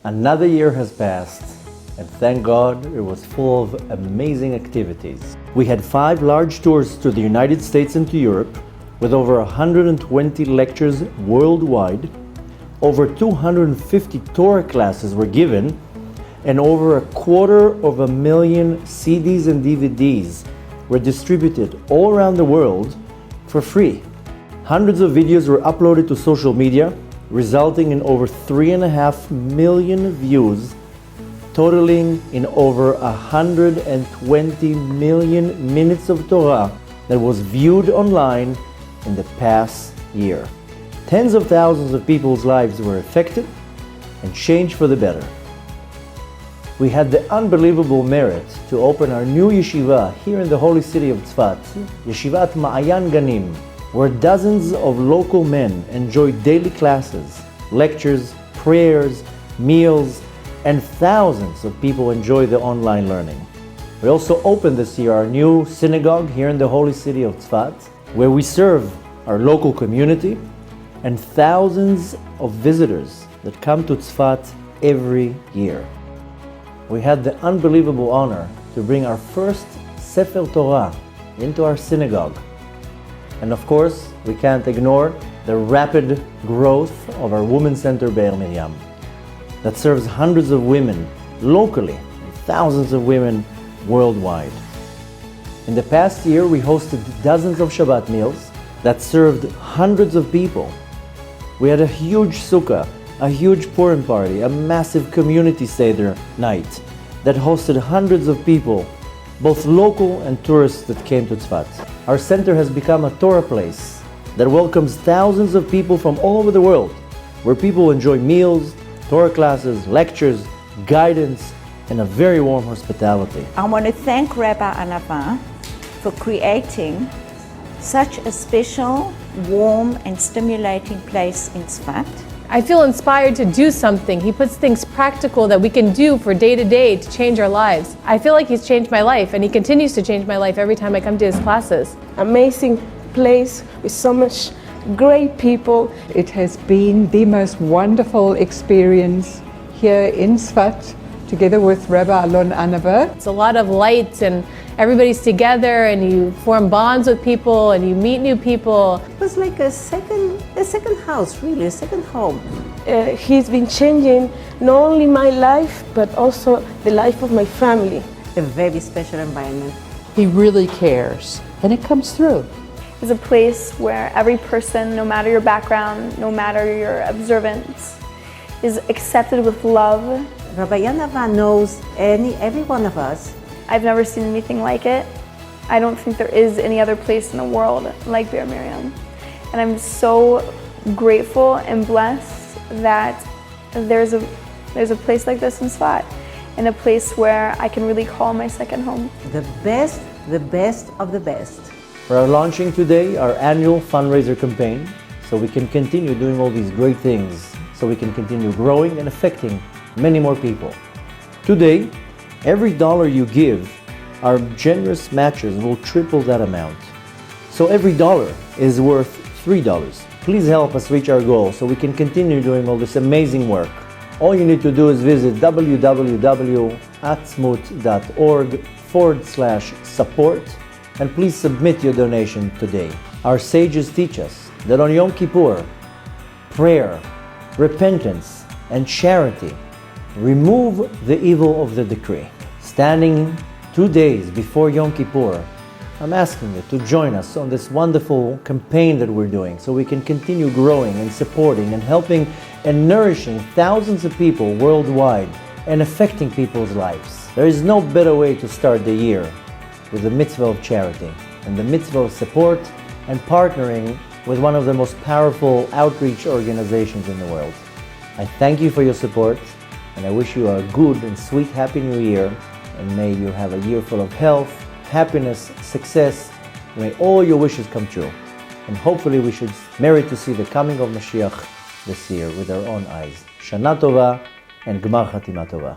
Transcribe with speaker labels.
Speaker 1: Another year has passed, and thank God it was full of amazing activities. We had 5 large tours to the United States and to Europe, with over 120 lectures worldwide. Over 250 Torah classes were given, and over 250,000 CDs and DVDs were distributed all around the world for free. Hundreds of videos were uploaded to social media, resulting in over 3.5 million views, totaling in over 120 million minutes of Torah that was viewed online in the past year. Tens of thousands of people's lives were affected and changed for the better. We had the unbelievable merit to open our new yeshiva here in the holy city of Tzfat, Yeshivat Ma'ayan Ganim, where dozens of local men enjoy daily classes, lectures, prayers, meals, and thousands of people enjoy the online learning. We also opened this year our new synagogue here in the holy city of Tzfat, where we serve our local community and thousands of visitors that come to Tzfat every year. We had the unbelievable honor to bring our first Sefer Torah into our synagogue. And of course, we can't ignore the rapid growth of our Women's Center Be'er Miriam that serves hundreds of women locally and thousands of women worldwide. In the past year, we hosted dozens of Shabbat meals that served hundreds of people. We had a huge sukkah, a huge Purim party, a massive community Seder night that hosted hundreds of people, both local and tourists that came to Tzfat. Our center has become a Torah place that welcomes thousands of people from all over the world, where people enjoy meals, Torah classes, lectures, guidance, and a very warm hospitality.
Speaker 2: I want to thank Rabbi Anava for creating such a special, warm, and stimulating place in Tzfat.
Speaker 3: I feel inspired to do something. He puts things practical that we can do for day to day to change our lives. I feel like he's changed my life, and he continues to change my life every time I come to his classes.
Speaker 4: Amazing place with so much great people.
Speaker 5: It has been the most wonderful experience here in Tzfat, together with Rabbi Alon Anava.
Speaker 3: It's a lot of lights, and everybody's together, and you form bonds with people, and you meet new people.
Speaker 6: It was like a second house, really, a second home.
Speaker 4: He's been changing not only my life, but also the life of my family.
Speaker 6: A very special environment.
Speaker 5: He really cares, and it comes through.
Speaker 7: It's a place where every person, no matter your background, no matter your observance, is accepted with love.
Speaker 6: Rabbi Anava knows every one of us.
Speaker 7: I've never seen anything like it. I don't think there is any other place in the world like Be'er Miriam. And I'm so grateful and blessed that there's a place like this in Tzfat, and a place where I can really call my second home.
Speaker 6: The best of the best.
Speaker 1: We are launching today our annual fundraiser campaign, so we can continue doing all these great things, so we can continue growing and affecting many more people. Today, every dollar you give, our generous matchers will triple that amount. So every dollar is worth $3. Please help us reach our goal so we can continue doing all this amazing work. All you need to do is visit www.atzmut.org/support and please submit your donation today. Our sages teach us that on Yom Kippur, prayer, repentance, and charity remove the evil of the decree. Standing 2 days before Yom Kippur, I'm asking you to join us on this wonderful campaign that we're doing so we can continue growing and supporting and helping and nourishing thousands of people worldwide and affecting people's lives. There is no better way to start the year with the mitzvah of charity and the mitzvah of support and partnering with one of the most powerful outreach organizations in the world. I thank you for your support, and I wish you a good and sweet happy new year, and may you have a year full of health, happiness, success. May all your wishes come true, and hopefully we should merit to see the coming of Mashiach this year with our own eyes. Shana Tova and Gmar Chatima Tova.